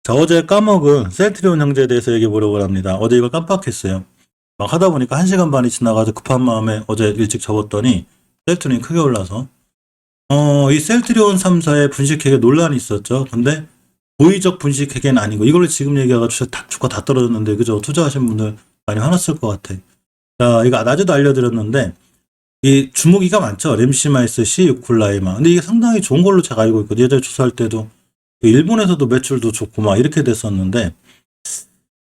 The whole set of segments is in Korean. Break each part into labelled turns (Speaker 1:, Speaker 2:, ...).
Speaker 1: 자, 어제 까먹은 셀트리온 형제에 대해서 얘기해 보려고 합니다. 어제 이걸 깜빡했어요. 막 하다 보니까 1시간 반이 지나가서 급한 마음에 어제 일찍 접었더니 셀트리온이 크게 올라서 이 셀트리온 3사의 분식회계 논란이 있었죠. 근데 고의적 분식회계는 아니고 이걸로 지금 얘기해가지고 주가 다 떨어졌는데 그죠? 투자하신 분들 많이 화났을 것 같아. 자, 이거 낮에도 알려드렸는데 이 주무기가 많죠. 램시마이스, C, 유쿨라이마. 근데 이게 상당히 좋은 걸로 제가 알고 있거든요. 예전에 조사할 때도 일본에서도 매출도 좋고 막 이렇게 됐었는데,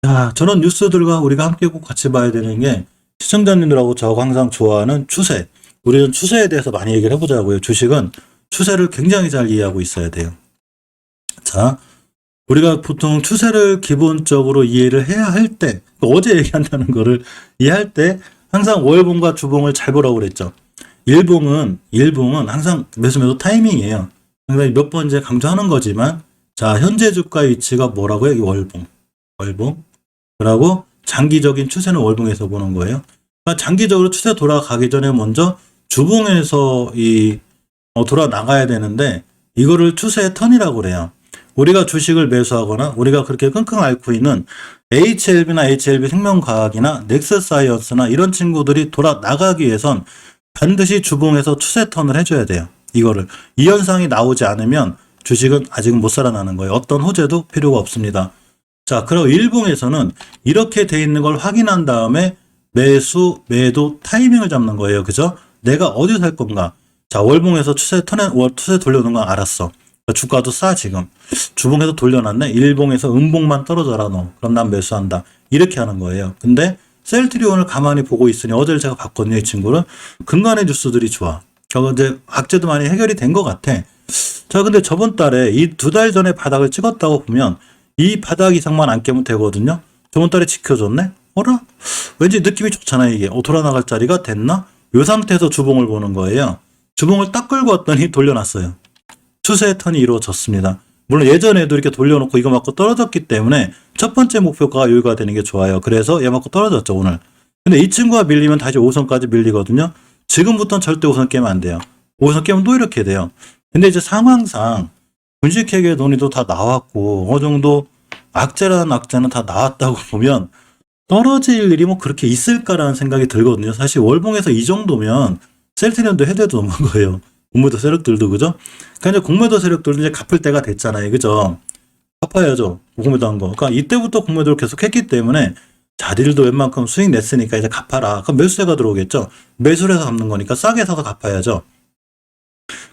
Speaker 1: 자, 저런 뉴스들과 우리가 함께 꼭 같이 봐야 되는 게 시청자님들하고 저하고 항상 좋아하는 추세. 우리는 추세에 대해서 많이 얘기를 해보자고요. 주식은 추세를 굉장히 잘 이해하고 있어야 돼요. 자, 우리가 보통 추세를 기본적으로 이해를 해야 할 때, 어제 얘기한다는 거를 이해할 때 항상 월봉과 주봉을 잘 보라고 그랬죠. 일봉은 항상 매수 타이밍이에요. 항상 몇 번 이제 강조하는 거지만, 자, 현재 주가의 위치가 뭐라고요? 이 월봉. 그리고 장기적인 추세는 월봉에서 보는 거예요. 그러니까 장기적으로 추세 돌아가기 전에 먼저 주봉에서 돌아 나가야 되는데, 이거를 추세의 턴이라고 그래요. 우리가 주식을 매수하거나 우리가 그렇게 끙끙 앓고 있는 HLB나 HLB 생명과학이나 넥스사이언스나 이런 친구들이 돌아 나가기 위해선 반드시 주봉에서 추세 턴을 해줘야 돼요. 이거를. 이 현상이 나오지 않으면 주식은 아직은 못 살아나는 거예요. 어떤 호재도 필요가 없습니다. 자, 그리고 일봉에서는 이렇게 돼 있는 걸 확인한 다음에 매수, 매도 타이밍을 잡는 거예요. 그죠? 내가 어디서 살 건가? 자, 월봉에서 추세 돌려놓은 건 알았어. 주가도 싸, 지금. 주봉에서 돌려놨네? 일봉에서 음봉만 떨어져라, 너. 그럼 난 매수한다. 이렇게 하는 거예요. 근데 셀트리온을 가만히 보고 있으니 어제를 제가 봤거든요, 이 친구를. 근간의 뉴스들이 좋아. 저거 이제 악재도 많이 해결이 된 것 같아. 자, 근데 저번 달에 이 2달 전에 바닥을 찍었다고 보면 이 바닥 이상만 안 깨면 되거든요. 저번 달에 지켜줬네? 어라? 왠지 느낌이 좋잖아요, 이게. 돌아 나갈 자리가 됐나? 이 상태에서 주봉을 보는 거예요. 주봉을 딱 끌고 왔더니 돌려놨어요. 추세의 턴이 이루어졌습니다. 물론 예전에도 이렇게 돌려놓고 이거 맞고 떨어졌기 때문에 첫 번째 목표가가 여기가 되는 게 좋아요. 그래서 얘 맞고 떨어졌죠, 오늘. 근데 이 친구가 밀리면 다시 5선까지 밀리거든요. 지금부터는 절대 5선 깨면 안 돼요. 5선 깨면 또 이렇게 돼요. 근데 이제 상황상 분식회계 논의도 다 나왔고 어느 정도 악재라는 악재는 다 나왔다고 보면 떨어질 일이 뭐 그렇게 있을까라는 생각이 들거든요. 사실 월봉에서 이 정도면 셀트리온도 해대도 넘은 거예요. 공매도 세력들도, 그죠? 그러니까 이제 공매도 세력들도 이제 갚을 때가 됐잖아요. 그죠? 갚아야죠. 공매도 한 거. 그러니까 이때부터 공매도를 계속 했기 때문에 자리들도 웬만큼 수익 냈으니까 이제 갚아라. 그럼 매수세가 들어오겠죠? 매수를 해서 갚는 거니까 싸게 사서 갚아야죠.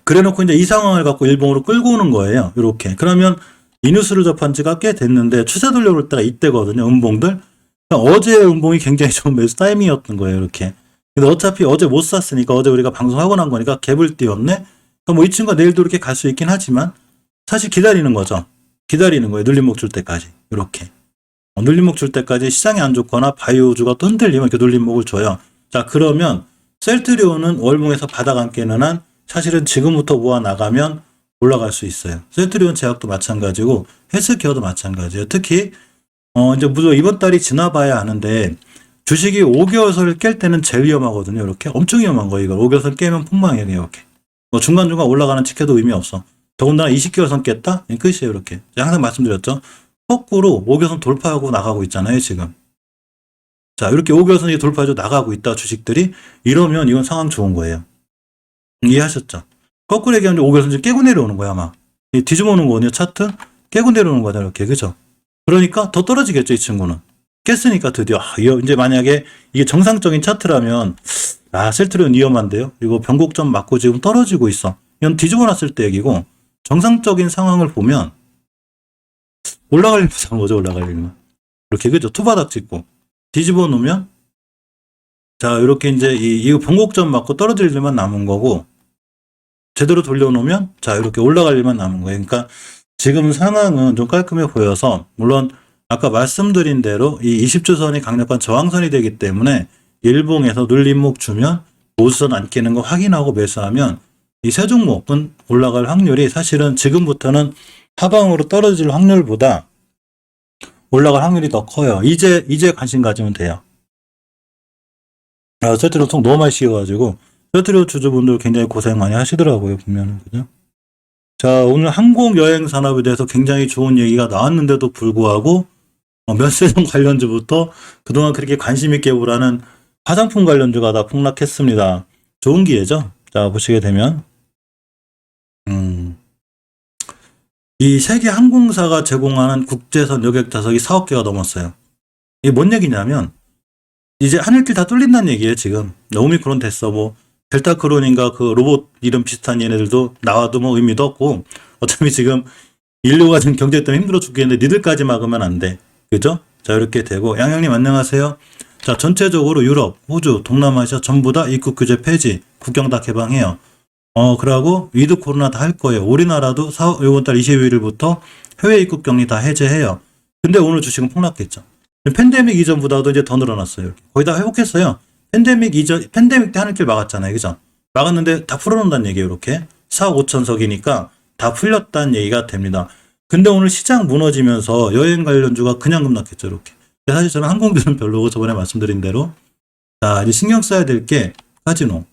Speaker 1: 그래 놓고 이제 이 상황을 갖고 일봉으로 끌고 오는 거예요. 이렇게. 그러면 이 뉴스를 접한 지가 꽤 됐는데 추세 돌려올 때가 이때거든요. 음봉들. 그러니까 어제 음봉이 굉장히 좋은 매수 타이밍이었던 거예요. 이렇게. 근데 어차피 어제 못 샀으니까 어제 우리가 방송하고 난 거니까 갭을 띄웠네? 뭐 이 친구가 내일도 이렇게 갈 수 있긴 하지만 사실 기다리는 거죠. 기다리는 거예요. 눌림목 줄 때까지. 이렇게. 눌림목 줄 때까지 시장이 안 좋거나 바이오주가 또 흔들리면 이렇게 눌림목을 줘요. 자, 그러면 셀트리온은 월봉에서 바닥 안 깨는 한 사실은 지금부터 모아 나가면 올라갈 수 있어요. 셀트리온 제약도 마찬가지고 헬스케어도 마찬가지예요. 특히 이제 무조건 이번 달이 지나봐야 아는데 주식이 5개월선을 깰 때는 제일 위험하거든요. 이렇게 엄청 위험한 거예요. 이거 5개월선 깨면 폭망이에요. 이렇게. 뭐 중간중간 올라가는 지켜도 의미 없어. 더군다나 20개월선 깼다? 끝이에요. 이렇게. 제가 항상 말씀드렸죠. 거꾸로 5개월선 돌파하고 나가고 있잖아요. 지금. 자, 이렇게 5개월선이 돌파해서 나가고 있다. 주식들이. 이러면 이건 상황 좋은 거예요. 이해하셨죠? 거꾸로 얘기하면 5개월선 깨고 내려오는 거야. 아마. 뒤집어 놓은 거거든요. 차트. 깨고 내려오는 거다. 이렇게. 그죠? 그러니까 더 떨어지겠죠. 이 친구는. 깼으니까 드디어 이제 만약에 이게 정상적인 차트라면 셀트리온 위험한데요. 이거 변곡점 맞고 지금 떨어지고 있어. 이건 뒤집어 놨을 때 얘기고 정상적인 상황을 보면 올라갈 일만 잡은 거죠. 올라갈 일만. 이렇게 그죠. 투바닥 찍고 뒤집어 놓으면 자 이렇게 이제 이거 변곡점 맞고 떨어질 일만 남은 거고 제대로 돌려놓으면 자 이렇게 올라갈 일만 남은 거예요. 그러니까 지금 상황은 좀 깔끔해 보여서 물론 아까 말씀드린 대로 이 20주선이 강력한 저항선이 되기 때문에 일봉에서 눌림목 주면 보수선 안 깨는 거 확인하고 매수하면 이 세 종목은 올라갈 확률이 사실은 지금부터는 하방으로 떨어질 확률보다 올라갈 확률이 더 커요. 이제 관심 가지면 돼요. 셀트리온 통 너무 많이 씌워가지고 셀트리온 주주분들 굉장히 고생 많이 하시더라고요. 보면은 그죠? 자, 오늘 항공 여행 산업에 대해서 굉장히 좋은 얘기가 나왔는데도 불구하고 면세점 관련주부터 그동안 그렇게 관심 있게 보라는 화장품 관련주가 다 폭락했습니다. 좋은 기회죠. 자, 보시게 되면 이 세계 항공사가 제공하는 국제선 여객 좌석이 4억 개가 넘었어요. 이게 뭔 얘기냐면 이제 하늘길 다 뚫린다는 얘기예요. 지금 오미크론 됐어, 뭐 델타 크론인가 그 로봇 이름 비슷한 얘네들도 나와도 뭐 의미도 없고, 어차피 지금 인류가 지금 경제 때문에 힘들어 죽겠는데 니들까지 막으면 안 돼. 그죠? 자, 이렇게 되고, 양양님 안녕하세요. 자, 전체적으로 유럽, 호주, 동남아시아 전부 다 입국 규제 폐지, 국경 다 개방해요. 그러고 위드 코로나 다 할 거예요. 우리나라도 이번 달 22일부터 해외 입국 격리 다 해제해요. 근데 오늘 주식은 폭락했죠. 팬데믹 이전보다도 이제 더 늘어났어요. 거의 다 회복했어요. 팬데믹 때 하늘길 막았잖아요. 그죠? 막았는데 다 풀어놓는다는 얘기예요. 이렇게 4억 5천석이니까 다 풀렸다는 얘기가 됩니다. 근데 오늘 시장 무너지면서 여행 관련주가 그냥 급락했죠. 이렇게. 사실 저는 항공주는 별로고, 저번에 말씀드린 대로. 자, 이제 신경 써야 될 게 카지노,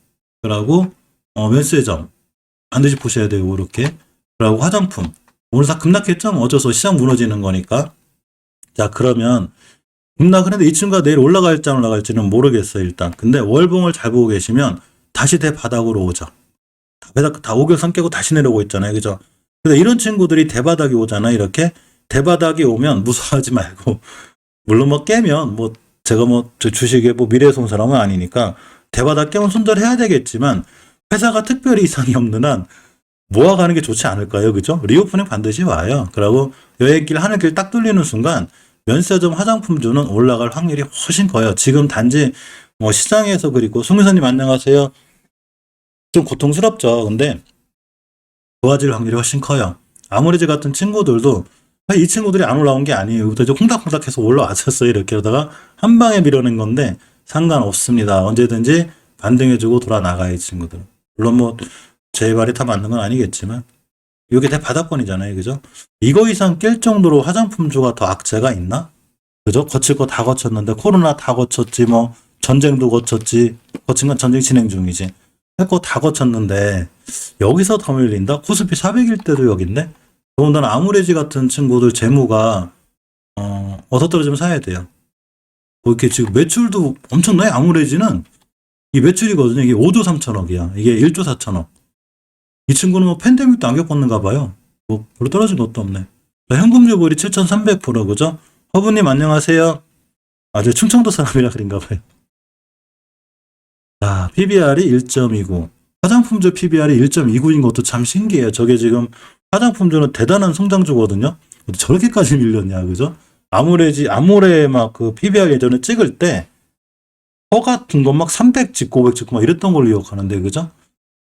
Speaker 1: 그러고 면세점 반드시 보셔야 되고, 이렇게. 그리고 화장품. 오늘 다 급락했죠? 어쩌서 시장 무너지는 거니까. 자, 그러면 급락을 했는데 이 친구가 내일 올라갈지 안 올라갈지는 모르겠어요, 일단. 근데 월봉을 잘 보고 계시면 다시 대바닥으로 오죠. 다 5개월 선 깨고 다시 내려오고 있잖아요. 그죠? 근데 이런 친구들이 대바닥이 오잖아요. 이렇게. 대바닥이 오면 무서워하지 말고, 물론 뭐 깨면 뭐 제가 뭐 주식에 뭐 미래손실함은 아니니까 대바닥 깨면 손절해야 되겠지만, 회사가 특별히 이상이 없는 한 모아가는 게 좋지 않을까요? 그죠? 리오프닝 반드시 와요. 그리고 여행길 하늘길 딱 뚫리는 순간 면세점 화장품주는 올라갈 확률이 훨씬 커요. 지금 단지 뭐 시장에서, 그리고 송유사님 안녕하세요. 좀 고통스럽죠. 근데 좋아질 확률이 훨씬 커요. 아모레즈 같은 친구들도 이 친구들이 안 올라온 게 아니에요. 이제 콩닥콩닥해서 올라왔었어요. 이렇게 하다가 한 방에 밀어낸 건데 상관없습니다. 언제든지 반등해주고 돌아 나가요, 이 친구들. 물론 뭐 제 말이 다 맞는 건 아니겠지만 이게 대바닥권이잖아요. 그죠? 이거 이상 깰 정도로 화장품주가 더 악재가 있나? 그죠? 거칠 거 다 거쳤는데, 코로나 다 거쳤지, 뭐 전쟁도 거쳤지, 거친 건 전쟁 진행 중이지, 할 거 다 거쳤는데 여기서 더 밀린다? 코스피 400일 때도 여긴데. 더군다나 아무레지 같은 친구들 재무가 어서 떨어지면 사야 돼요. 이렇게 지금 매출도 엄청나요. 아무레지는 이 매출이거든요. 이게 5조 3천억이야. 이게 1조 4천억. 이 친구는 뭐 팬데믹도 안 겪었는가 봐요. 뭐 별로 떨어진 것도 없네. 현금유불이 7,300%, 그죠? 허브님 안녕하세요. 저 충청도 사람이라 그런가 봐요. 자, PBR이 1.29. 화장품주 PBR이 1.29인 것도 참 신기해요. 저게 지금 화장품주는 대단한 성장주거든요. 근데 저렇게까지 밀렸냐, 그죠? 아모레 막 그 PBR 예전에 찍을 때 허 같은 거 막 300 찍고 500 찍고 막 이랬던 걸로 기억하는데, 그죠?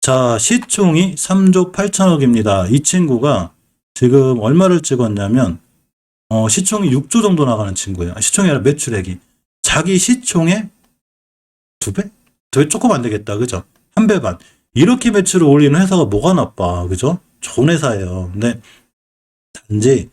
Speaker 1: 자, 시총이 3조 8천억입니다. 이 친구가 지금 얼마를 찍었냐면, 시총이 6조 정도 나가는 친구예요. 시총이 아니라 매출액이. 자기 시총의 2배? 조금 안 되겠다. 그죠? 1배 반. 이렇게 매출을 올리는 회사가 뭐가 나빠. 그죠? 좋은 회사예요. 근데 단지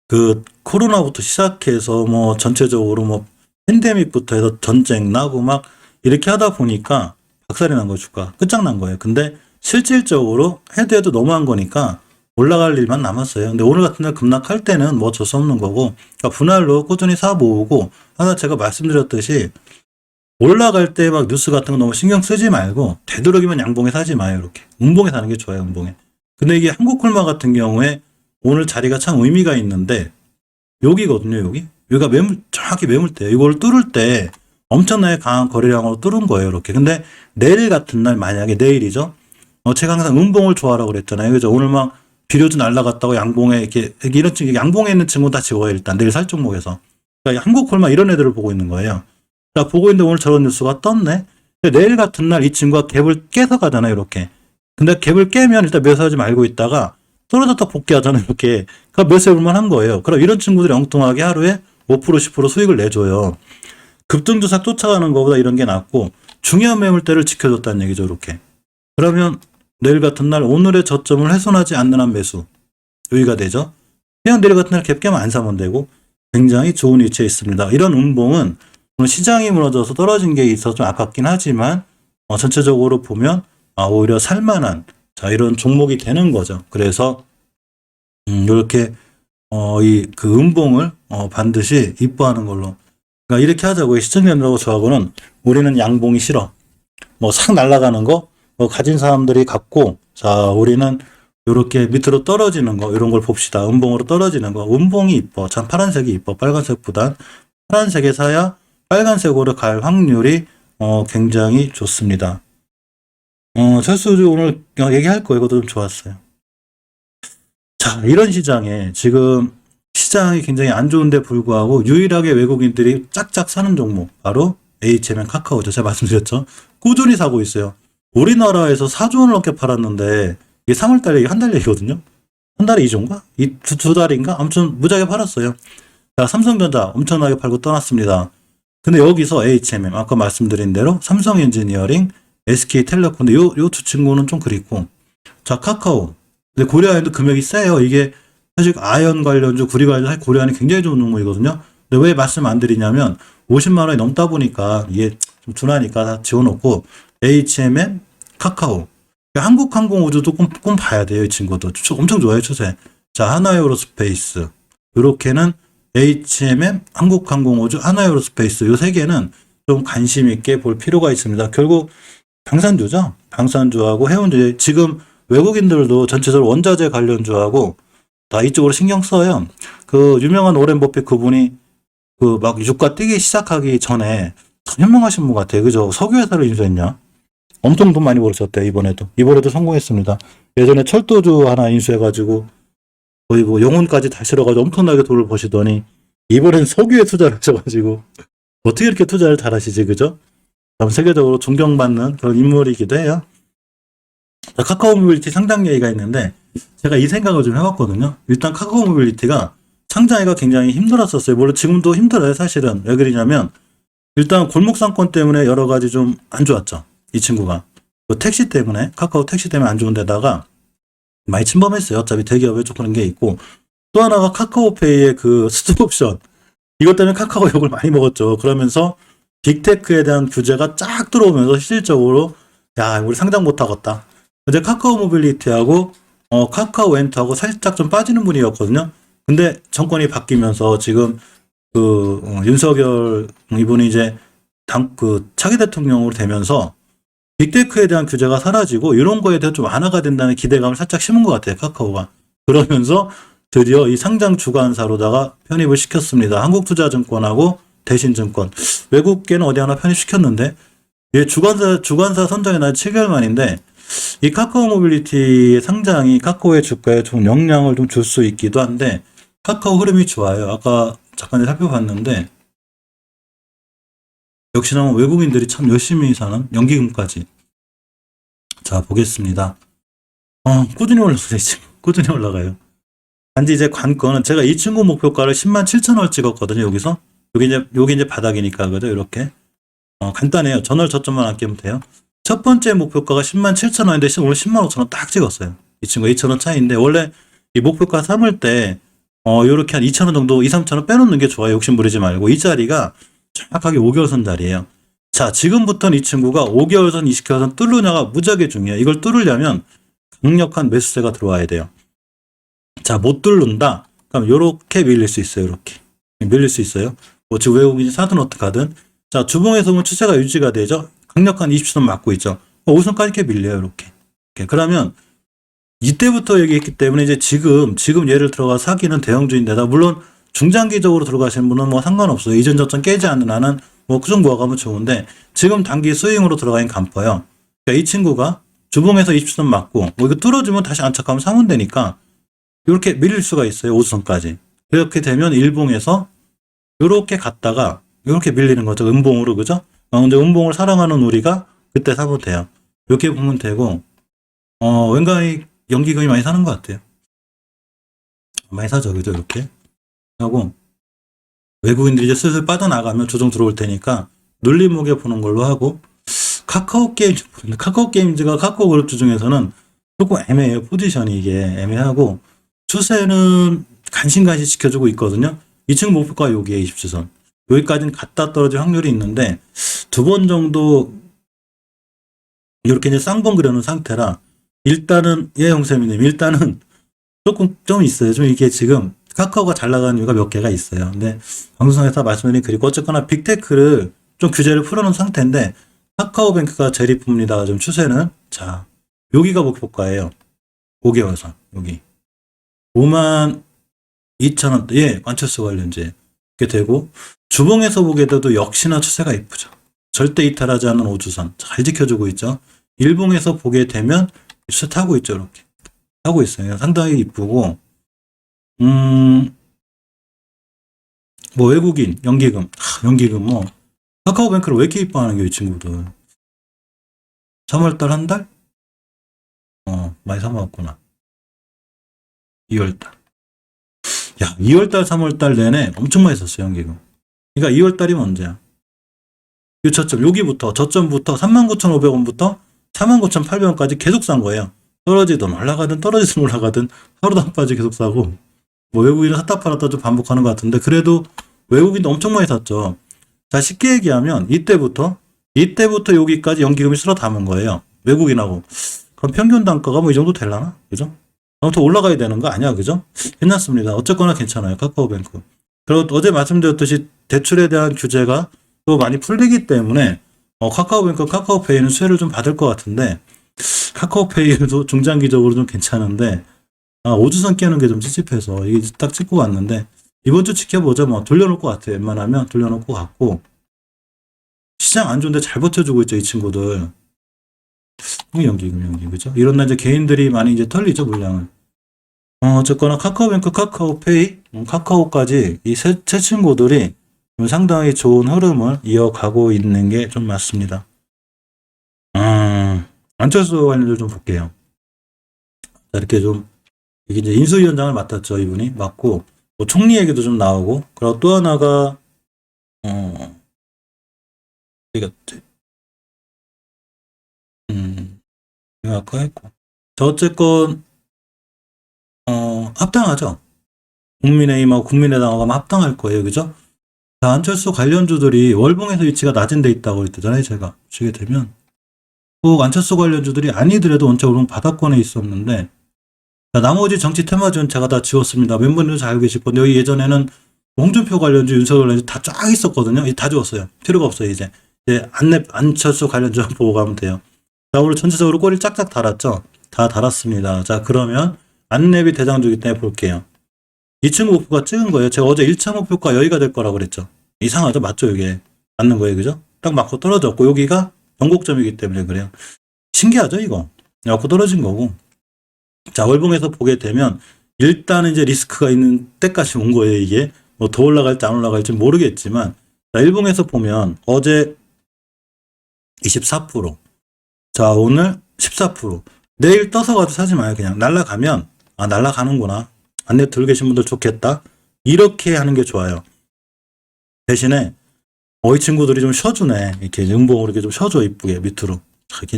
Speaker 1: 그 코로나부터 시작해서 뭐 전체적으로 뭐 팬데믹부터 해서 전쟁 나고 막 이렇게 하다 보니까 박살이 난 거예요. 주가 끝장난 거예요. 근데 실질적으로 해도 너무한 거니까 올라갈 일만 남았어요. 근데 오늘 같은 날 급락할 때는 뭐 어쩔 수 없는 거고, 그러니까 분할로 꾸준히 사 모으고, 하나 제가 말씀드렸듯이 올라갈 때 막 뉴스 같은 거 너무 신경 쓰지 말고, 되도록이면 양봉에 사지 마요. 이렇게 음봉에 사는 게 좋아요. 음봉에. 근데 이게 한국콜마 같은 경우에 오늘 자리가 참 의미가 있는데, 여기거든요. 여기가 정확히 매물대예요. 이걸 뚫을 때 엄청나게 강한 거래량으로 뚫은 거예요. 이렇게. 근데 내일 같은 날, 만약에 내일이죠. 제가 항상 음봉을 좋아하라고 그랬잖아요. 그죠? 오늘 막 비료주 날라갔다고 양봉에 이렇게 이런 친구, 양봉에 있는 친구 다 지워요. 일단 내일 살 종목에서. 그러니까 한국콜마 이런 애들을 보고 있는 거예요. 자, 보고 있는데 오늘 저런 뉴스가 떴네. 내일 같은 날 이 친구가 갭을 깨서 가잖아요. 이렇게. 근데 갭을 깨면 일단 매수하지 말고 있다가 떨어졌다 복귀하잖아요. 이렇게. 그러니까 매수해볼만 한 거예요. 그럼 이런 친구들이 엉뚱하게 하루에 5% 10% 수익을 내줘요. 급등주삭 쫓아가는 것보다 이런 게 낫고, 중요한 매물대를 지켜줬다는 얘기죠. 이렇게. 그러면 내일 같은 날 오늘의 저점을 훼손하지 않는 한 매수. 여기가 되죠. 그냥 내일 같은 날 갭 깨면 안 사면 되고, 굉장히 좋은 위치에 있습니다. 이런 음봉은 오늘 시장이 무너져서 떨어진 게 있어서 좀 아깝긴 하지만, 전체적으로 보면 오히려 살만한 자, 이런 종목이 되는 거죠. 그래서, 이렇게, 그 음봉을, 반드시 이뻐하는 걸로. 그러니까 이렇게 하자고요. 시청자들하고 저하고는 우리는 양봉이 싫어. 뭐 싹 날아가는 거, 가진 사람들이 갖고, 자, 우리는 이렇게 밑으로 떨어지는 거, 이런 걸 봅시다. 음봉으로 떨어지는 거. 음봉이 이뻐. 참 파란색이 이뻐. 빨간색보단. 파란색에 사야 빨간색으로 갈 확률이, 굉장히 좋습니다. 철수주 오늘 얘기할 거 이것도 좀 좋았어요. 자, 이런 시장에 지금 시장이 굉장히 안 좋은데 불구하고 유일하게 외국인들이 짝짝 사는 종목, 바로 HMN 카카오죠. 제가 말씀드렸죠. 꾸준히 사고 있어요. 우리나라에서 4조 원을 넘게 팔았는데, 이게 3월달에 이게 한 달 얘기거든요. 한 달에 2조인가? 두 달인가? 아무튼 무지하게 팔았어요. 자, 삼성전자 엄청나게 팔고 떠났습니다. 근데 여기서 HMM, 아까 말씀드린 대로 삼성엔지니어링, SK텔레콤, 요 두 친구는 좀 그립고, 자, 카카오. 근데 고려아연도 금액이 세요. 이게 사실 아연 관련주, 구리 관련주, 고려아연이 굉장히 좋은 종목이거든요. 근데 왜 말씀 안 드리냐면 50만 원이 넘다 보니까 이게 좀 둔하니까 다 지워놓고 HMM, 카카오. 한국항공우주도 꼭 봐야 돼요. 이 친구도. 엄청 좋아요. 추세. 자, 하나에어로스페이스. 요렇게는 HMM, 한국항공우주, 하나에어로스페이스. 요 세 개는 좀 관심 있게 볼 필요가 있습니다. 결국 방산주죠. 방산주하고 해운주. 지금 외국인들도 전체적으로 원자재 관련주하고 다 이쪽으로 신경 써요. 그 유명한 오렌 버핏 그분이 그 막 주가 뛰기 시작하기 전에 참 현명하신 분 같아요. 그죠? 석유회사를 인수했냐? 엄청 돈 많이 벌으셨대요. 이번에도 성공했습니다. 예전에 철도주 하나 인수해가지고 거의 뭐 영혼까지 다 실어가지고 엄청나게 돈을 버시더니 이번엔 석유에 투자를 하셔가지고 어떻게 이렇게 투자를 잘하시지? 그죠? 세계적으로 존경받는 그런 인물이기도 해요. 카카오 모빌리티 상장 얘기가 있는데 제가 이 생각을 좀 해봤거든요. 일단 카카오 모빌리티가 상장하기가 굉장히 힘들었었어요. 물론 지금도 힘들어요. 사실은. 왜 그러냐면 일단 골목 상권 때문에 여러 가지 좀 안 좋았죠. 이 친구가. 그 택시 때문에, 카카오 택시 때문에 안 좋은 데다가 많이 침범했어요. 어차피 대기업에 좀 그런 게 있고. 또 하나가 카카오페이의 그 스톡옵션. 이것 때문에 카카오 욕을 많이 먹었죠. 그러면서 빅테크에 대한 규제가 쫙 들어오면서 실질적으로 야, 우리 상장 못 하겠다. 근데 카카오 모빌리티하고 카카오 렌트하고 살짝 좀 빠지는 분이었거든요. 근데 정권이 바뀌면서 지금 윤석열 이분이 이제 차기 대통령으로 되면서 빅테크에 대한 규제가 사라지고 이런 거에 대해 좀 완화가 된다는 기대감을 살짝 심은 것 같아요. 카카오가. 그러면서 드디어 이 상장 주관사로다가 편입을 시켰습니다. 한국투자증권하고 대신증권. 외국계는 어디 하나 편입시켰는데 이 주관사 선정이 난 7개월 만인데 이 카카오 모빌리티의 상장이 카카오의 주가에 좀 영향을 좀 줄 수 있기도 한데 카카오 흐름이 좋아요. 아까 잠깐 살펴봤는데 역시나 외국인들이 참 열심히 사는 연기금까지. 자, 보겠습니다. 꾸준히 올라가요. 지금. 꾸준히 올라가요. 단지 이제 관건은 제가 이 친구 목표가를 10만 7천 원 찍었거든요. 여기서. 여기 이제 바닥이니까 그죠? 이렇게. 간단해요. 전월 저점만 아끼면 돼요. 첫 번째 목표가가 10만 7천 원인데 오늘 10만 5천 원 딱 찍었어요. 이 친구 2천 원 차이인데 원래 이 목표가 삼을 때 요렇게 한 2천 원 정도 2, 3천 원 빼놓는 게 좋아요. 욕심 부리지 말고. 이 자리가 정확하게 5개월선 자리예요. 자, 지금부터는 이 친구가 5개월선, 20개월선 뚫느냐가 무지하게 중요해요. 이걸 뚫으려면 강력한 매수세가 들어와야 돼요. 자, 못 뚫는다. 그럼 요렇게 밀릴 수 있어요. 이렇게. 밀릴 수 있어요. 뭐 지금 외국인이 사든 어떡하든. 자, 주봉에서 보면 추세가 유지가 되죠. 강력한 20선 맞고 있죠. 5선까지 이렇게 밀려요. 이렇게. 그러면 이때부터 얘기했기 때문에 이제 지금 예를 들어가 사기는 대형주인데다 물론 중장기적으로 들어가시는 분은 뭐 상관없어요. 이전 저점 깨지 않는 한은 뭐 그 정도 가면 좋은데 지금 단기 스윙으로 들어가긴 간퍼요. 그러니까 이 친구가 주봉에서 20선 맞고 뭐 이거 뚫어주면 다시 안착하면 사면 되니까 이렇게 밀릴 수가 있어요. 5선까지. 그렇게 되면 일봉에서 이렇게 갔다가 이렇게 밀리는 거죠. 음봉으로 그죠? 근데 음봉을 사랑하는 우리가 그때 사면 돼요. 이렇게 보면 되고 왠가히 연기금이 많이 사는 것 같아요. 많이 사죠. 그죠? 이렇게 하고 외국인들이 이제 슬슬 빠져나가면 조정 들어올 테니까 눌림목에 보는 걸로 하고 카카오 게임즈가 카카오 그룹주 중에서는 조금 애매해요. 포지션이 이게 애매하고 추세는 간신간신 지켜주고 있거든요. 이 친구 목표가 여기에 20주선. 여기까지는 갔다 떨어질 확률이 있는데 두 번 정도 이렇게 이제 쌍봉 그려놓은 상태라 일단은, 예, 형쌤님, 일단은 조금 좀 있어요. 좀 이게 지금 카카오가 잘 나가는 이유가 몇 개가 있어요. 근데 방송에서 말씀드린 그리고 어쨌거나 빅테크를 좀 규제를 풀어놓은 상태인데 카카오뱅크가 재리풉니다. 좀 추세는 자 여기가 목표가예요. 5개월선 여기 5만 2천 원대 예 관철수 관련주에 이렇게 되고 주봉에서 보게 돼도 역시나 추세가 이쁘죠. 절대 이탈하지 않는 5주선 잘 지켜주고 있죠. 일봉에서 보게 되면 추세 타고 있죠. 이렇게 하고 있어요. 상당히 이쁘고 뭐 외국인 연기금 연기금 뭐 카카오뱅크를 왜 이렇게 이뻐하는 게 이 친구들 3월달 한 달? 많이 사먹었구나 2월달 야 2월달 3월달 내내 엄청 많이 썼어요 연기금. 그러니까 2월달이면 언제야 이 저점 여기부터 저점부터 39,500원부터 49,800원까지 계속 산 거예요. 떨어지든 올라가든 떨어지든 올라가든 하루도 안 빠지게 계속 사고 뭐 외국인은 샀다 팔았다 좀 반복하는 것 같은데 그래도 외국인도 엄청 많이 샀죠. 자 쉽게 얘기하면 이때부터 여기까지 연기금이 쓸어 담은 거예요. 외국인하고. 그럼 평균 단가가 뭐 이 정도 되려나? 그죠? 아무튼 올라가야 되는 거 아니야, 그죠? 괜찮습니다. 어쨌거나 괜찮아요, 카카오뱅크. 그리고 어제 말씀드렸듯이 대출에 대한 규제가 또 많이 풀리기 때문에 카카오뱅크, 카카오페이는 수혜를 좀 받을 것 같은데 카카오페이도 중장기적으로 좀 괜찮은데 5주선 깨는 게 좀 찝찝해서 이게 딱 찍고 왔는데 이번 주 지켜보죠. 뭐 돌려놓을 것 같아요. 웬만하면 돌려놓을 것 같고 시장 안 좋은데 잘 버텨주고 있죠, 이 친구들. 연기금, 그죠? 이런 날 이제 개인들이 많이 이제 털리죠, 물량을. 어쨌거나 카카오뱅크, 카카오페이, 카카오까지 이 세 친구들이 상당히 좋은 흐름을 이어가고 있는 게 좀 맞습니다. 안철수 관련주 좀 볼게요. 이렇게 좀, 이게 이제 인수위원장을 맡았죠, 이분이. 맡고, 뭐 총리 얘기도 좀 나오고, 그리고 또 하나가, 이거, 이거 아까 했고. 저 어쨌건, 합당하죠. 국민의힘하고 국민의당하고 아마 합당할 거예요, 그죠? 자, 안철수 관련주들이 월봉에서 위치가 낮은 데 있다고 그랬잖아요, 제가. 보시게 되면. 꼭 안철수 관련주들이 아니더라도 원적으로 바닥권에 있었는데, 자, 나머지 정치 테마주는 제가 다 지웠습니다. 멤버들도 잘 알고 계실 건데, 여기 예전에는 홍준표 관련주, 윤석열 관련주 다 쫙 있었거든요. 다 지웠어요. 필요가 없어요, 이제. 이제 안철수 관련주 보고 가면 돼요. 자, 오늘 전체적으로 꼬리를 짝짝 달았죠? 다 달았습니다. 자, 그러면 안랩이 대장주기 때문에 볼게요. 이 친구 목표가 찍은 거예요. 제가 어제 1차 목표가 여기가 될 거라고 그랬죠. 이상하죠? 맞죠? 이게. 맞는 거예요. 그죠? 딱 맞고 떨어졌고, 여기가 전곡점이기 때문에 그래요. 신기하죠? 이거. 맞고 떨어진 거고. 자, 월봉에서 보게 되면, 일단은 이제 리스크가 있는 때까지 온 거예요. 이게. 뭐 더 올라갈지 안 올라갈지 모르겠지만, 자, 일봉에서 보면, 어제 24%. 자, 오늘 14%. 내일 떠서 가도 사지 마요. 그냥 날라가면, 날라가는구나. 안내 들고 계신 분들 좋겠다. 이렇게 하는 게 좋아요. 대신에 이 친구들이 좀 쉬어주네. 이렇게 음봉으로 이렇게 좀 쉬어줘 이쁘게 밑으로.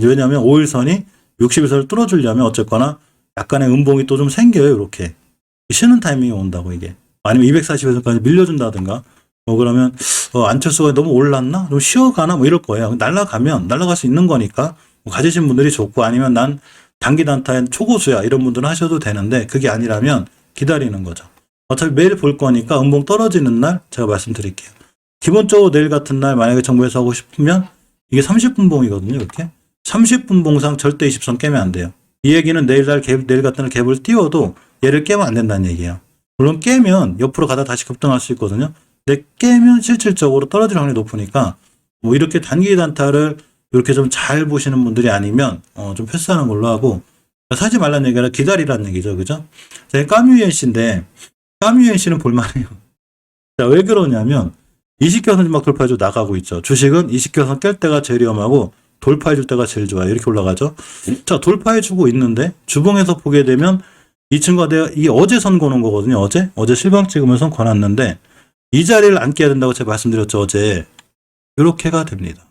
Speaker 1: 왜냐하면 5일선이 60일선을 뚫어주려면 어쨌거나 약간의 음봉이 또 좀 생겨요. 이렇게 쉬는 타이밍이 온다고 이게. 아니면 240일선까지 밀려준다든가. 뭐 그러면 안철수가 너무 올랐나? 좀 쉬어가나? 뭐 이럴 거예요. 날라가면 날라갈 수 있는 거니까 뭐 가지신 분들이 좋고 아니면 난 단기 단타엔 초고수야 이런 분들은 하셔도 되는데 그게 아니라면 기다리는 거죠. 어차피 매일 볼 거니까 음봉 떨어지는 날 제가 말씀드릴게요. 기본적으로 내일 같은 날 만약에 정부에서 하고 싶으면 이게 30분 봉이거든요. 이렇게 30분 봉상 절대 20선 깨면 안 돼요. 이 얘기는 내일 같은 날 갭을 띄워도 얘를 깨면 안 된다는 얘기예요. 물론 깨면 옆으로 가다 다시 급등할 수 있거든요. 근데 깨면 실질적으로 떨어질 확률이 높으니까 뭐 이렇게 단기 단타를 이렇게 좀 잘 보시는 분들이 아니면 좀 패스하는 걸로 하고 사지 말라는 얘기가 아니라 기다리라는 얘기죠. 그죠? 제가 까뮤엔씨인데 까뮤엔씨는 볼만해요. 자, 왜 그러냐면 20개선 막 돌파해주고 나가고 있죠. 주식은 20개선 깰 때가 제일 위험하고 돌파해줄 때가 제일 좋아요. 이렇게 올라가죠. 자, 돌파해주고 있는데 주봉에서 보게 되면 이 친구가 내가 이 어제 선 거는 거거든요. 어제 실방 찍으면서 선 거놨는데 이 자리를 안 깨야 된다고 제가 말씀드렸죠. 어제 이렇게가 됩니다.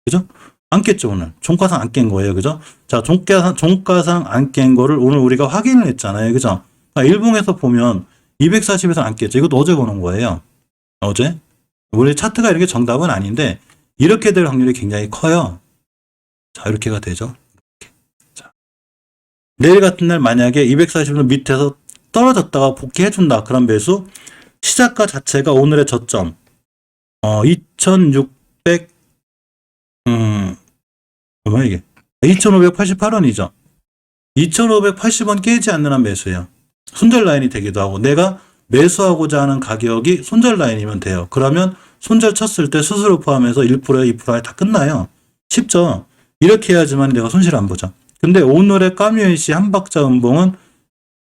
Speaker 1: 그죠? 안 깼죠, 오늘. 종가상 안 깬 거예요. 그죠? 자, 종가상 안 깬 거를 오늘 우리가 확인을 했잖아요. 그죠? 그러니까 일봉에서 보면 240에서 안 깼죠. 이것도 어제 보는 거예요. 어제. 원래 차트가 이렇게 정답은 아닌데, 이렇게 될 확률이 굉장히 커요. 자, 이렇게가 되죠. 내일 같은 날 만약에 240원 밑에서 떨어졌다가 복귀해준다. 그런 매수. 시작가 자체가 오늘의 저점 2600 얼마 이게 2588원이죠. 2580원 깨지 않는 한 매수예요. 손절 라인이 되기도 하고 내가 매수하고자 하는 가격이 손절 라인이면 돼요. 그러면 손절 쳤을 때 수수료 포함해서 1%에 2%에 다 끝나요. 쉽죠? 이렇게 해야지만 내가 손실 안 보죠. 근데 오늘의 까뮤엔씨 한 박자 음봉은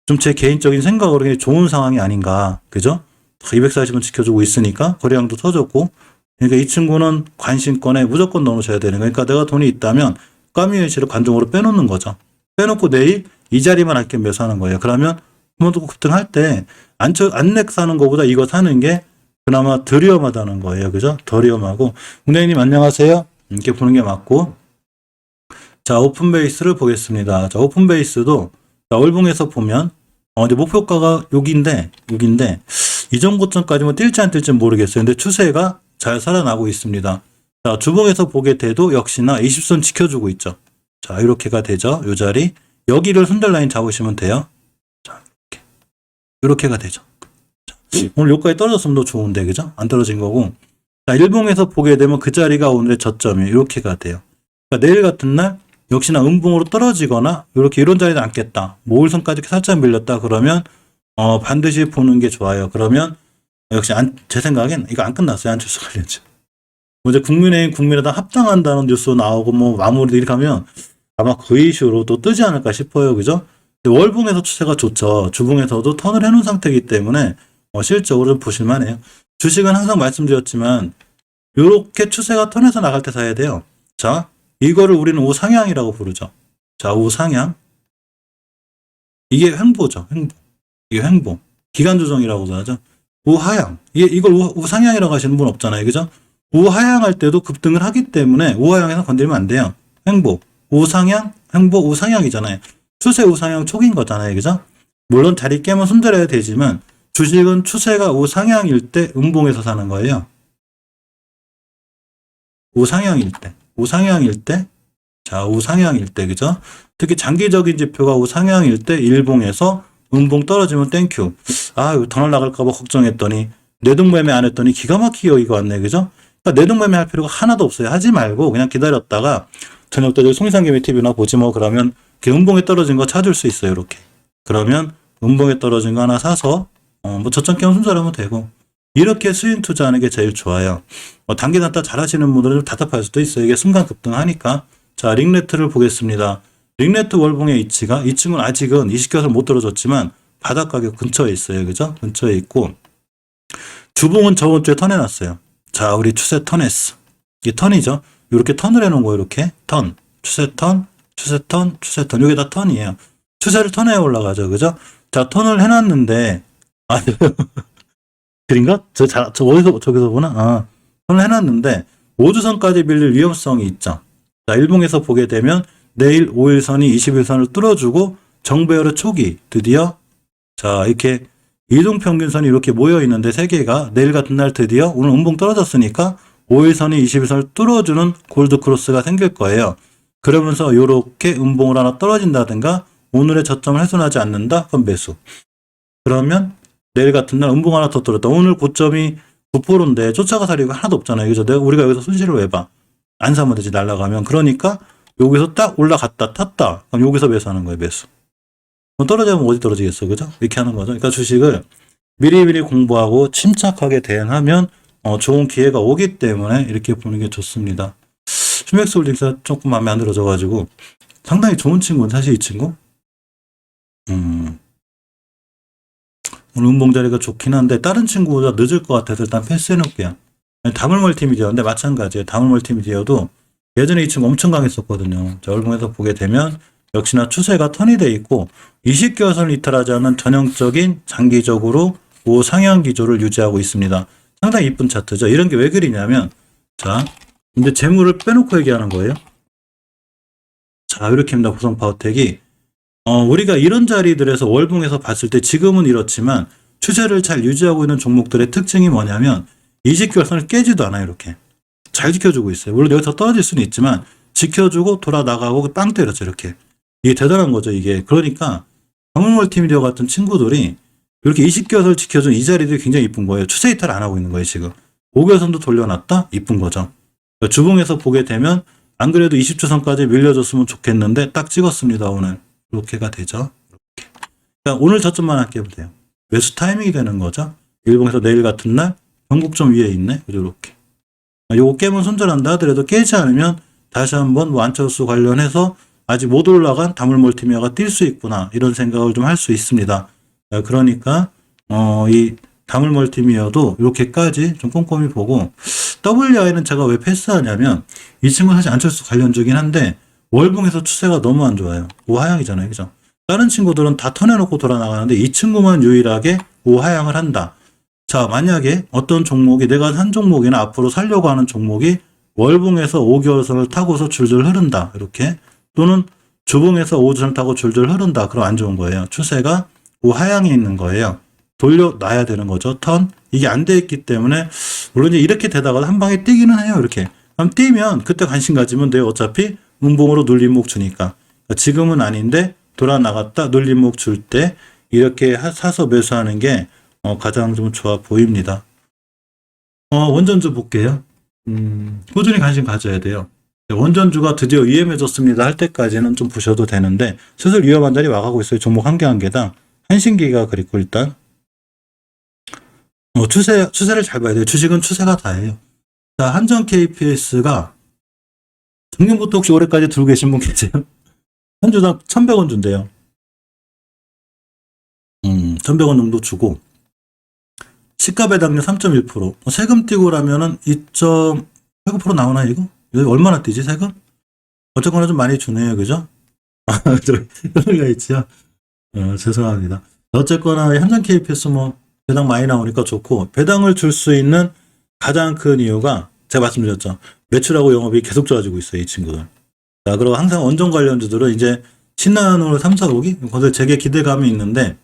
Speaker 1: 좀 제 개인적인 생각으로 굉장히 좋은 상황이 아닌가. 그죠? 240원 지켜주고 있으니까 거래량도 터졌고 그러니까 이 친구는 관심권에 무조건 넣어줘야 되는 거니까 내가 돈이 있다면 까뮤엔씨를 관종으로 빼놓는 거죠. 빼놓고 내일 이 자리만 할게 매수하는 거예요. 그러면 한 번 더 급등할 때 안넥 사는 것보다 이거 사는 게 그나마 덜 위험하다는 거예요. 그죠? 덜 위험하고. 국내님 안녕하세요. 이렇게 보는 게 맞고. 자, 오픈 베이스를 보겠습니다. 자, 오픈 베이스도 자, 월봉에서 보면 이제 목표가가 여기인데 이 정도점까지는 뛸지 안 뛸지 모르겠어요. 근데 추세가 잘 살아나고 있습니다. 자, 주봉에서 보게 돼도 역시나 20선 지켜주고 있죠. 자, 이렇게가 되죠. 이 자리. 여기를 손절 라인 잡으시면 돼요. 자, 이렇게가 되죠. 자, 오늘 여기까지 떨어졌으면 더 좋은데, 그죠? 안 떨어진 거고. 자, 일봉에서 보게 되면 그 자리가 오늘의 저점이에요. 이렇게가 돼요. 그러니까 내일 같은 날 역시나 음봉으로 떨어지거나 이렇게 이런 자리는 않겠다. 모을선까지 살짝 밀렸다 그러면 반드시 보는 게 좋아요. 그러면 역시 제 생각엔 이거 안 끝났어요. 안철수 관련주. 이제 국민의힘 국민의당 합당한다는 뉴스 나오고 뭐 마무리 이렇게 하면 아마 그 이슈로 또 뜨지 않을까 싶어요. 그죠? 월봉에서 추세가 좋죠. 주봉에서도 턴을 해놓은 상태이기 때문에 실적으로 좀 보실만해요. 주식은 항상 말씀드렸지만 이렇게 추세가 턴에서 나갈 때 사야 돼요. 자, 이거를 우리는 우상향이라고 부르죠. 자, 우상향. 이게 횡보죠. 횡보. 이게 횡보. 기간 조정이라고도 하죠. 우하향. 이걸 우상향이라고 하시는 분 없잖아요. 그죠? 우하향할 때도 급등을 하기 때문에 우하향에서 건드리면 안 돼요. 횡보. 우상향, 횡보, 우상향이잖아요. 추세 우상향 초기인 거잖아요. 그죠? 물론 자리 깨면 손절해야 되지만 주식은 추세가 우상향일 때 음봉에서 사는 거예요. 우상향일 때. 우상향일 때, 자, 우상향일 때, 그죠? 특히 장기적인 지표가 우상향일 때 일봉에서 음봉 떨어지면 땡큐. 아, 이거 더 날라갈까봐 걱정했더니, 내동매매 안 했더니 기가 막히게 여기가 왔네, 그죠? 그러니까 내동매매 할 필요가 하나도 없어요. 하지 말고 그냥 기다렸다가 저녁 때 송이상개미 TV나 보지 뭐 그러면 음봉에 떨어진 거 찾을 수 있어요, 이렇게. 그러면 음봉에 떨어진 거 하나 사서, 뭐 저점 깨면 손절하면 되고. 이렇게 수익 투자하는 게 제일 좋아요. 단기 단타 잘 하시는 분들은 좀 답답할 수도 있어요. 이게 순간 급등하니까. 자, 링네트를 보겠습니다. 링네트 월봉의 위치가 이 친구는 아직은 20개선 못 떨어졌지만 바닥 가격 근처에 있어요. 그죠? 근처에 있고 주봉은 저번 주에 턴해놨어요. 자, 우리 추세 턴했어. 이게 턴이죠. 이렇게 턴을 해놓은 거예요. 이렇게 턴, 추세 턴, 추세 턴, 추세 턴. 이게 다 턴이에요. 추세를 턴해 올라가죠. 그죠? 자, 턴을 해놨는데 그린가? 저기서 보나? 턴을 해놨는데 5주선까지 밀릴 위험성이 있죠. 자, 일봉에서 보게 되면 내일 5일선이 21선을 뚫어주고 정배열의 초기 드디어 자, 이렇게 이동평균선이 이렇게 모여 있는데 세 개가 내일 같은 날 드디어 오늘 음봉 떨어졌으니까 5일선이 21선을 뚫어주는 골드 크로스가 생길 거예요. 그러면서 이렇게 음봉을 하나 떨어진다든가 오늘의 저점을 훼손하지 않는다? 그럼 매수. 그러면 내일 같은 날 음봉 하나 더 떨었다. 오늘 고점이 9%인데 쫓아가 살이가 하나도 없잖아요. 그래서 우리가 여기서 손실을 왜 봐? 안 사면 되지, 날라가면. 그러니까 여기서 딱 올라갔다 탔다. 그럼 여기서 매수하는 거예요, 매수. 떨어지면 어디 떨어지겠어, 그죠? 이렇게 하는 거죠. 그러니까 주식을 미리미리 공부하고 침착하게 대응하면 좋은 기회가 오기 때문에 이렇게 보는 게 좋습니다. 슈맥스 홀딩스가 조금 마음에 안 들어져가지고 상당히 좋은 친구는 사실 이 친구. 오늘 음봉 자리가 좋긴 한데 다른 친구보다 늦을 것 같아서 일단 패스해놓을게요. 다물 멀티미디어인데 마찬가지예요. 다물 멀티미디어도 예전에 이 친구 엄청 강했었거든요. 자, 월봉에서 보게 되면 역시나 추세가 턴이 돼 있고 20개월선을 이탈하지 않는 전형적인 장기적으로 우상향 기조를 유지하고 있습니다. 상당히 이쁜 차트죠. 이런 게 왜 그리냐면 자, 근데 재물을 빼놓고 얘기하는 거예요. 자, 이렇게입니다. 고성파워텍이 우리가 이런 자리들에서 월봉에서 봤을 때 지금은 이렇지만 추세를 잘 유지하고 있는 종목들의 특징이 뭐냐면 20개월선을 깨지도 않아요. 이렇게 잘 지켜주고 있어요. 물론 여기서 떨어질 수는 있지만 지켜주고 돌아 나가고 빵 때렸죠. 이렇게 이게 대단한 거죠, 이게. 그러니까 정multi미디어 같은 친구들이 이렇게 20개월을 지켜준 이 자리들이 굉장히 이쁜 거예요. 추세 이탈 안 하고 있는 거예요, 지금. 5개선도 돌려놨다? 이쁜 거죠. 그러니까 주봉에서 보게 되면 안 그래도 20주선까지 밀려줬으면 좋겠는데 딱 찍었습니다, 오늘. 이렇게가 되죠. 이렇게. 그러니까 오늘 저점만 할게 보세요. 매수 타이밍이 되는 거죠. 일봉에서 내일 같은 날 변곡점 위에 있네. 그죠, 이렇게. 요거 깨면 손절한다 하더라도 깨지 않으면 다시 한번 완처수 관련해서 아직 못 올라간 다물 멀티미아가 뛸 수 있구나, 이런 생각을 좀 할 수 있습니다. 그러니까 이 다물 멀티미아도 이렇게까지 좀 꼼꼼히 보고, WI는 제가 왜 패스하냐면 이 친구는 사실 안철수 관련주긴 한데 월봉에서 추세가 너무 안 좋아요. 우하향이잖아요, 그죠? 다른 친구들은 다 턴해놓고 돌아나가는데 이 친구만 유일하게 우하향을 한다. 자, 만약에 어떤 종목이, 내가 한 종목이나 앞으로 살려고 하는 종목이 월봉에서 5개월선을 타고서 줄줄 흐른다, 이렇게, 또는 주봉에서 5주선 타고 줄줄 흐른다, 그럼 안 좋은 거예요. 추세가 우하향이 있는 거예요. 돌려놔야 되는 거죠, 턴. 이게 안 돼 있기 때문에, 물론 이제 이렇게 되다가 한 방에 뛰기는 해요, 이렇게. 그럼 뛰면 그때 관심 가지면 돼요. 어차피 음봉으로 눌림목 주니까. 그러니까 지금은 아닌데 돌아 나갔다 눌림목 줄 때 이렇게 사서 매수하는 게 가장 좀 좋아 보입니다. 원전주 볼게요. 꾸준히 관심 가져야 돼요. 원전주가 드디어 위험해졌습니다 할 때까지는 좀 보셔도 되는데, 슬슬 위험한 자리 와가고 있어요. 종목 한 개 한 개당. 한신기가 그랬고, 일단 추세를 잘 봐야 돼요. 주식은 추세가 다예요. 자, 한전 KPS가 작년부터 혹시 올해까지 들고 계신 분 계세요? 한 주당 1,100원 준대요. 1,100원 정도 주고 시가 배당률 3.1%. 세금 띄고 라면은 2.8% 나오나 이거? 이거 얼마나 뛰지 세금? 어쨌거나 좀 많이 주네요, 그죠? 혈가 있지요. 죄송합니다. 어쨌거나 한전 KPS 뭐 배당 많이 나오니까 좋고, 배당을 줄 수 있는 가장 큰 이유가 제가 말씀드렸죠. 매출하고 영업이 계속 좋아지고 있어요, 이 친구들. 자, 그리고 항상 원전 관련주들은 이제 신한울 3, 4, 5기? 거기에 되게 기대감이 있는데,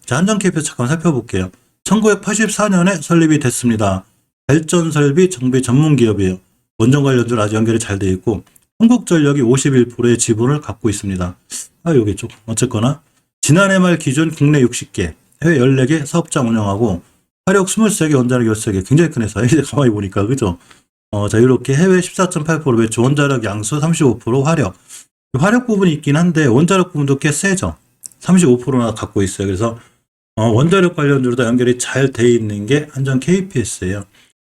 Speaker 1: 자, 한전 KPS 잠깐 살펴볼게요. 1984년에 설립이 됐습니다. 발전 설비 정비 전문 기업이에요. 원전 관련주로 아주 연결이 잘 돼 있고, 한국전력이 51%의 지분을 갖고 있습니다. 요게 좀 어쨌거나 지난해 말 기준 국내 60개, 해외 14개 사업장 운영하고 화력 23개, 원자력 13개, 굉장히 큰 회사. 이제 가만히 보니까, 그죠? 자, 이렇게 해외 14.8% 매출, 원자력 양수 35%, 화력 부분이 있긴 한데 원자력 부분도 꽤 세죠. 35%나 갖고 있어요. 그래서 원자력 관련주로 다 연결이 잘 돼 있는 게 한전 KPS예요.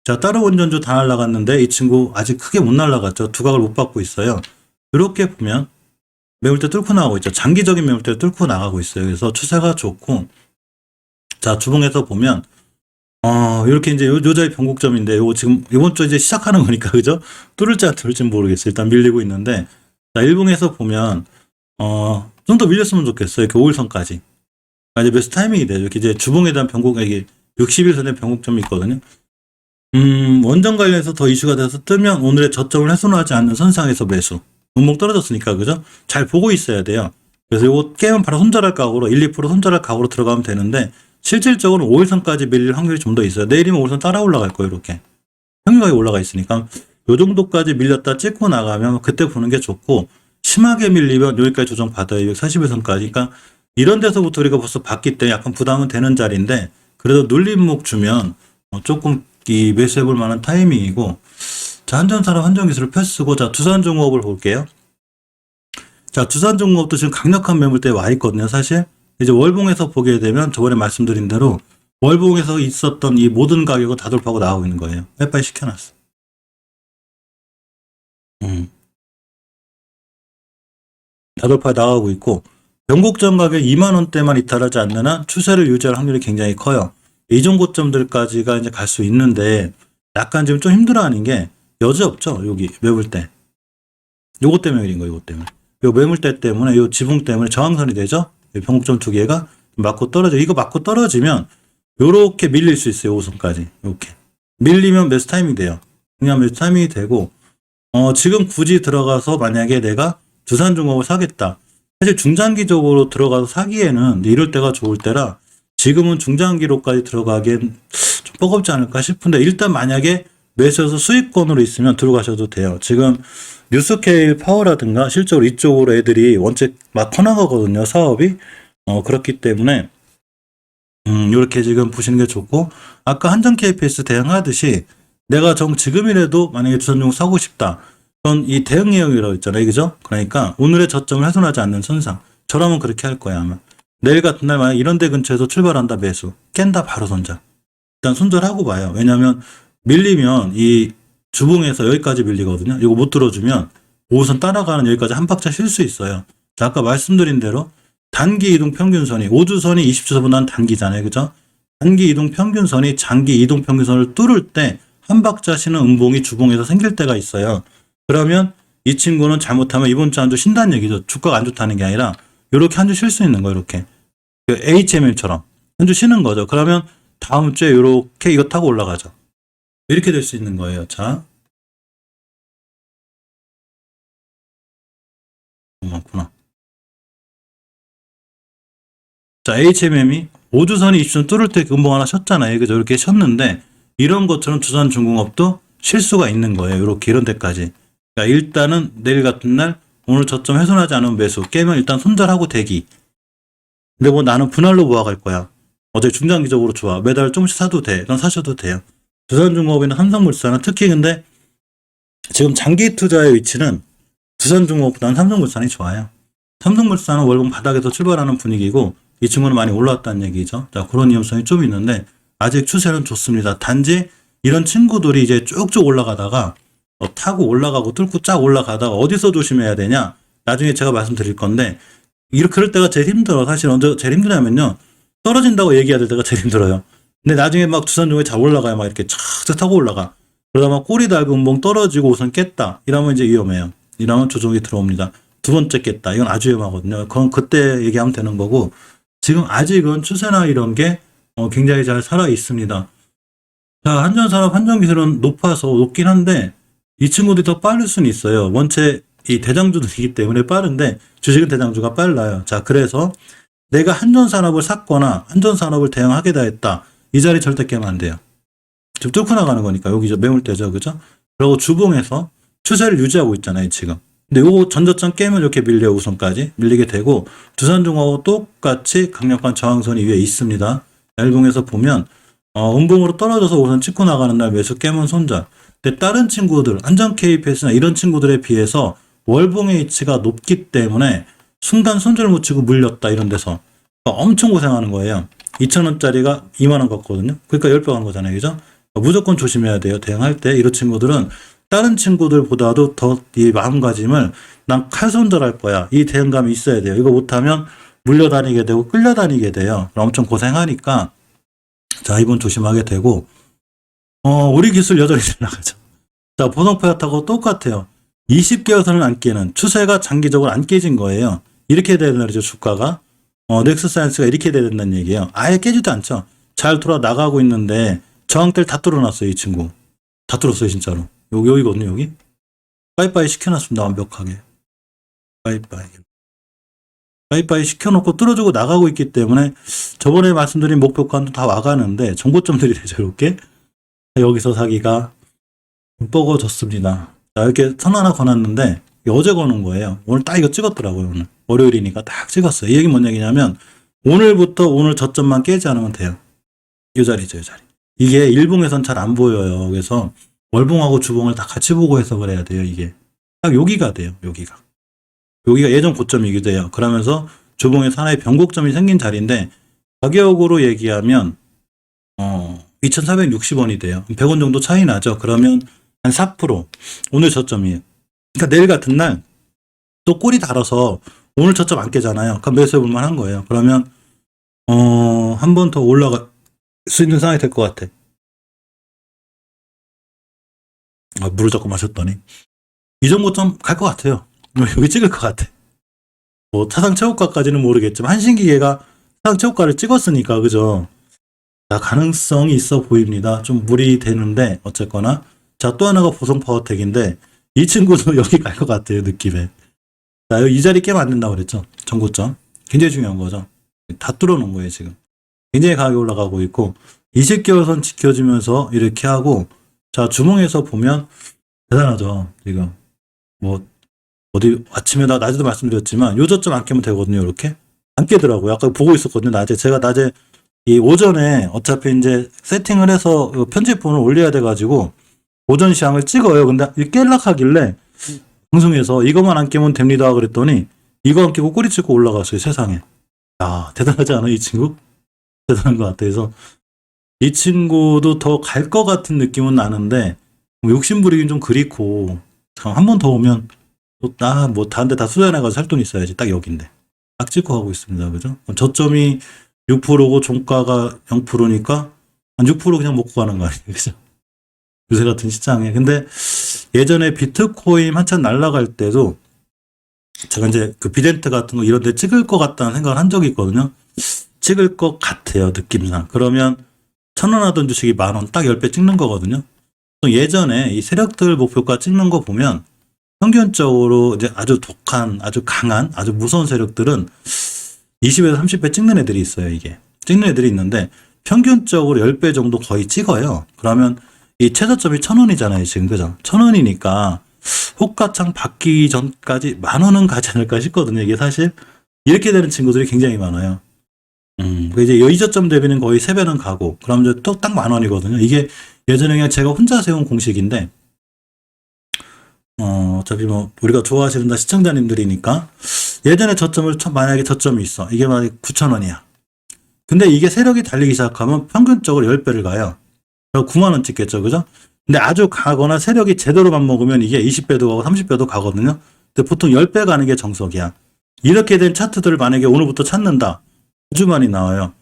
Speaker 1: 자, 다른 원전주 다 날라갔는데 이 친구 아직 크게 못 날라갔죠. 두각을 못 받고 있어요. 이렇게 보면 매물대 뚫고 나가고 있죠. 장기적인 매물대를 뚫고 나가고 있어요. 그래서 추세가 좋고, 자, 주봉에서 보면 이렇게 이제 요 자리 변곡점인데, 요거 지금 이번 주 이제 시작하는 거니까, 그죠? 뚫을지 안 뚫을지 모르겠어요. 일단 밀리고 있는데, 자, 일봉에서 보면 좀 더 밀렸으면 좋겠어요. 이렇게 5일선까지. 이제 매수 타이밍이 돼요. 이렇게 이제 주봉에 대한 변곡이 60일선의 변곡점이 있거든요. 원전 관련해서 더 이슈가 돼서 뜨면 오늘의 저점을 훼손하지 않는 선상에서 매수. 문목 떨어졌으니까, 그죠? 잘 보고 있어야 돼요. 그래서 요거 깨면 바로 손절할 각오로 1, 2% 손절할 각오로 들어가면 되는데, 실질적으로 5일선까지 밀릴 확률이 좀 더 있어요. 내일이면 5일선 따라 올라갈 거예요, 이렇게. 평균가에 올라가 있으니까. 요 정도까지 밀렸다 찍고 나가면 그때 보는 게 좋고, 심하게 밀리면 여기까지 조정 받아요. 241선까지. 그러니까 이런 데서부터 우리가 벌써 봤기 때문에 약간 부담은 되는 자리인데, 그래도 눌림목 주면 조금 이 매수해 볼 만한 타이밍이고, 자, 한전산업 한전기술을 패스고, 자, 두산종업을 볼게요. 자, 두산종업도 지금 강력한 매물대에 와 있거든요, 사실. 이제 월봉에서 보게 되면 저번에 말씀드린 대로 월봉에서 있었던 이 모든 가격을 다 돌파하고 나오고 있는 거예요. 빨리 시켜놨어. 다 돌파 나가고 있고, 변곡점 가격 2만원대만 이탈하지 않는 한 추세를 유지할 확률이 굉장히 커요. 이전 고점들까지가 이제 갈 수 있는데, 약간 지금 좀 힘들어하는 게 여지 없죠, 여기 매물대. 요것 때문에 그린 거예요, 요것 때문에. 요 매물대 때문에, 요 지붕 때문에 저항선이 되죠. 변곡점 두 개가 맞고 떨어져. 이거 맞고 떨어지면 요렇게 밀릴 수 있어요. 5선까지. 이렇게 밀리면 매수 타이밍이 돼요. 그냥 매수 타이밍이 되고, 지금 굳이 들어가서 만약에 내가 두산종업을 사겠다. 사실 중장기적으로 들어가서 사기에는 이럴 때가 좋을 때라, 지금은 중장기로까지 들어가기엔 좀 버겁지 않을까 싶은데, 일단 만약에 매수해서 수익권으로 있으면 들어가셔도 돼요. 지금 뉴스케일 파워라든가 실제로 이쪽으로 애들이 원체 막 커나가거든요. 사업이. 그렇기 때문에 이렇게 지금 보시는 게 좋고, 아까 한정 KPS 대응하듯이 내가 지금이라도 만약에 주선종 사고 싶다. 그건 이 대응 내용이라고 있잖아요. 그죠? 그러니까 오늘의 저점을 훼손하지 않는 선상. 저라면 그렇게 할 거야, 아마. 내일 같은 날 만약 이런 데 근처에서 출발한다, 매수. 깬다, 바로 손절. 일단 손절하고 봐요. 왜냐면 밀리면 이 주봉에서 여기까지 밀리거든요. 이거 못 들어주면 5선 따라가는 여기까지 한 박자 쉴 수 있어요. 자, 아까 말씀드린 대로 단기 이동 평균선이 5주선이 20주선보다는 단기잖아요. 그죠? 단기 이동 평균선이 장기 이동 평균선을 뚫을 때 한 박자 쉬는 음봉이 주봉에서 생길 때가 있어요. 그러면 이 친구는 잘못하면 이번 주 한 주 쉰다는 얘기죠. 주가가 안 좋다는 게 아니라 이렇게 한 주 쉴 수 있는 거예요. 이렇게. HML처럼 한 주 쉬는 거죠. 그러면 다음 주에 이렇게 이거 타고 올라가죠. 이렇게 될 수 있는 거예요. 자. 많구나. 자, HMM이 5주선이 20선 뚫을 때 음봉 하나 셨잖아요. 그죠? 이렇게 셨는데, 이런 것처럼 두산중공업도 쉴 수가 있는 거예요. 이렇게 이런 데까지. 그러니까 일단은 내일 같은 날 오늘 저점 훼손하지 않은 매수 깨면 일단 손절하고 대기. 근데 뭐 나는 분할로 모아갈 거야. 어제 중장기적으로 좋아. 매달 조금씩 사도 돼. 그럼 사셔도 돼요. 두산중공업이나 삼성물산은 특히 근데 지금 장기 투자의 위치는 두산중공업보다는 삼성물산이 좋아요. 삼성물산은 월봉 바닥에서 출발하는 분위기고 이 친구는 많이 올라왔다는 얘기죠. 자, 그런 위험성이 좀 있는데 아직 추세는 좋습니다. 단지 이런 친구들이 이제 쭉쭉 올라가다가 타고 올라가고 뚫고 쫙 올라가다가 어디서 조심해야 되냐? 나중에 제가 말씀드릴 건데 이렇게 그럴 때가 제일 힘들어. 사실 언제 제일 힘드냐면요. 떨어진다고 얘기해야 될 때가 제일 힘들어요. 근데 나중에 막 두산중공업이 잘 올라가요. 막 이렇게 촥촥 타고 올라가. 그러다 막 꼬리 달고 멍 떨어지고 우선 깼다. 이러면 이제 위험해요. 이러면 조정이 들어옵니다. 두 번째 깼다. 이건 아주 위험하거든요. 그건 그때 얘기하면 되는 거고 지금 아직은 추세나 이런 게 굉장히 잘 살아 있습니다. 자, 한전산업, 한전기술은 높긴 한데 이 친구들이 더 빠를 수는 있어요. 원체 이 대장주들이기 때문에 빠른데 주식은 대장주가 빨라요. 자, 그래서 내가 한전산업을 샀거나 한전산업을 대응하게 다 했다. 이 자리 절대 깨면 안 돼요. 지금 뚫고 나가는 거니까 여기죠. 매물대죠. 그죠? 그리고 주봉에서 추세를 유지하고 있잖아요. 지금. 근데 요거 전저점 깨면 이렇게 밀려요. 우선까지 밀리게 되고 두산중공업하고 똑같이 강력한 저항선이 위에 있습니다. 일봉에서 보면 음봉으로 떨어져서 우선 찍고 나가는 날 매수 깨면 손절. 근데 다른 친구들 한전 KPS나 이런 친구들에 비해서 월봉의 위치가 높기 때문에 순간 손절 못 치고 물렸다 이런 데서 엄청 고생하는 거예요. 2,000원짜리가 2만원 갔거든요. 그러니까 10배 간 거잖아요. 그죠? 무조건 조심해야 돼요. 대응할 때 이런 친구들은 다른 친구들보다도 더 이 마음가짐을 난 칼손절할 거야. 이 대응감이 있어야 돼요. 이거 못하면 물려다니게 되고 끌려다니게 돼요. 엄청 고생하니까 자, 이번 조심하게 되고 우리 기술 여전히 잘 나가죠. 자, 보성포약하고 똑같아요. 20개월선을 안 깨는 추세가 장기적으로 안 깨진 거예요. 이렇게 되는 날이죠. 주가가. 넥스사이언스가 이렇게 돼야 된다는 얘기예요. 아예 깨지도 않죠. 잘 돌아 나가고 있는데 저항대를 다 뚫어놨어요. 이 친구. 다 뚫었어요. 진짜로. 여기거든요. 여기. 빠이빠이 시켜놨습니다. 완벽하게. 빠이빠이 시켜놓고 뚫어주고 나가고 있기 때문에 저번에 말씀드린 목표가도 다 와가는데 정보점들이 되죠. 이렇게. 여기서 사기가 뻐거졌습니다. 자, 이렇게 선 하나 거놨는데 어제 거는 거예요. 오늘 딱 이거 찍었더라고요. 오늘 월요일이니까 딱 찍었어요. 이 얘기 뭔 얘기냐면 오늘부터 오늘 저점만 깨지 않으면 돼요. 이 자리죠. 이 자리. 이게 일봉에선 잘 안 보여요. 그래서 월봉하고 주봉을 다 같이 보고 해석을 해야 돼요. 이게 딱 여기가 돼요. 여기가 예전 고점이기도 해요. 그러면서 주봉에서 하나의 변곡점이 생긴 자리인데 가격으로 얘기하면 2,460원이 돼요. 100원 정도 차이 나죠. 그러면 한 4% 오늘 저점이에요. 그러니까 내일 같은 날 또 꼬리 달아서 오늘 저점 안 깨잖아요. 그럼 매수해 볼 만한 거예요. 그러면 한 번 더 올라갈 수 있는 상황이 될 것 같아. 물을 조금 마셨더니 이 정도 좀 갈 것 같아요. 여기 찍을 것 같아. 뭐 타상 최고가까지는 모르겠지만 한신기계가 타상 최고가를 찍었으니까 그죠. 자, 가능성이 있어 보입니다. 좀 무리 되는데 어쨌거나 자, 또 하나가 보성파워텍인데 이 친구도 여기 갈 것 같아요. 느낌에. 자, 이 자리 깨면 안 된다고 그랬죠. 전고점. 굉장히 중요한 거죠. 다 뚫어놓은 거예요. 지금. 굉장히 가격이 올라가고 있고 20개월선 지켜주면서 이렇게 하고 자, 주봉에서 보면 대단하죠. 지금 뭐 어디 아침에 낮에도 말씀드렸지만 요 저점 안 깨면 되거든요. 이렇게 안 깨더라고요. 아까 보고 있었거든요. 낮에 제가 낮에 이 오전에 어차피 이제 세팅을 해서 편집본을 올려야 돼가지고 오전 시황을 찍어요. 근데 이 깰락하길래 방송에서 이것만 안 깨면 됩니다 그랬더니 이거 안 깨고 꼬리 찍고 올라갔어요. 세상에. 아, 대단하지 않아 이 친구? 대단한 것 같아요. 그래서 이 친구도 더 갈 것 같은 느낌은 나는데 뭐 욕심 부리긴 좀 그립고 한 번 더 오면 또뭐 다른 데 다 수련해가지고 살 돈 있어야지. 딱 여긴데 딱 찍고 하고 있습니다. 그죠? 저점이 6%고 종가가 0%니까 한 6% 그냥 먹고 가는 거 아니에요. 그죠? 요새 같은 시장에. 근데 예전에 비트코인 한참 날아갈 때도 제가 이제 그 비덴트 같은 거 이런 데 찍을 것 같다는 생각을 한 적이 있거든요. 찍을 것 같아요. 느낌상. 그러면 1,000원 하던 주식이 10,000원 딱 10배 찍는 거거든요. 또 예전에 이 세력들 목표가 찍는 거 보면 평균적으로 이제 아주 독한, 아주 강한, 아주 무서운 세력들은 20에서 30배 찍는 애들이 있어요, 이게. 찍는 애들이 있는데 평균적으로 10배 정도 거의 찍어요. 그러면 이 최저점이 1,000원이잖아요, 지금. 그죠? 1,000원이니까 호가창 받기 전까지 10,000원은 가지 않을까 싶거든요. 이게 사실 이렇게 되는 친구들이 굉장히 많아요. 이제 이 저점 대비는 거의 3배는 가고, 그럼 이제 또 딱 10,000원이거든요. 이게 예전에 그냥 제가 혼자 세운 공식인데, 어차피 뭐, 우리가 좋아하시는 다 시청자님들이니까, 예전에 저점을, 만약에 저점이 있어. 이게 만약에 9,000원이야. 근데 이게 세력이 달리기 시작하면 평균적으로 10배를 가요. 그래서 9만원 찍겠죠. 그죠? 근데 아주 가거나 세력이 제대로만 먹으면 이게 20배도 가고 30배도 가거든요. 근데 보통 10배 가는 게 정석이야. 이렇게 된 차트들을 만약에 오늘부터 찾는다. 2주 만이 나와요.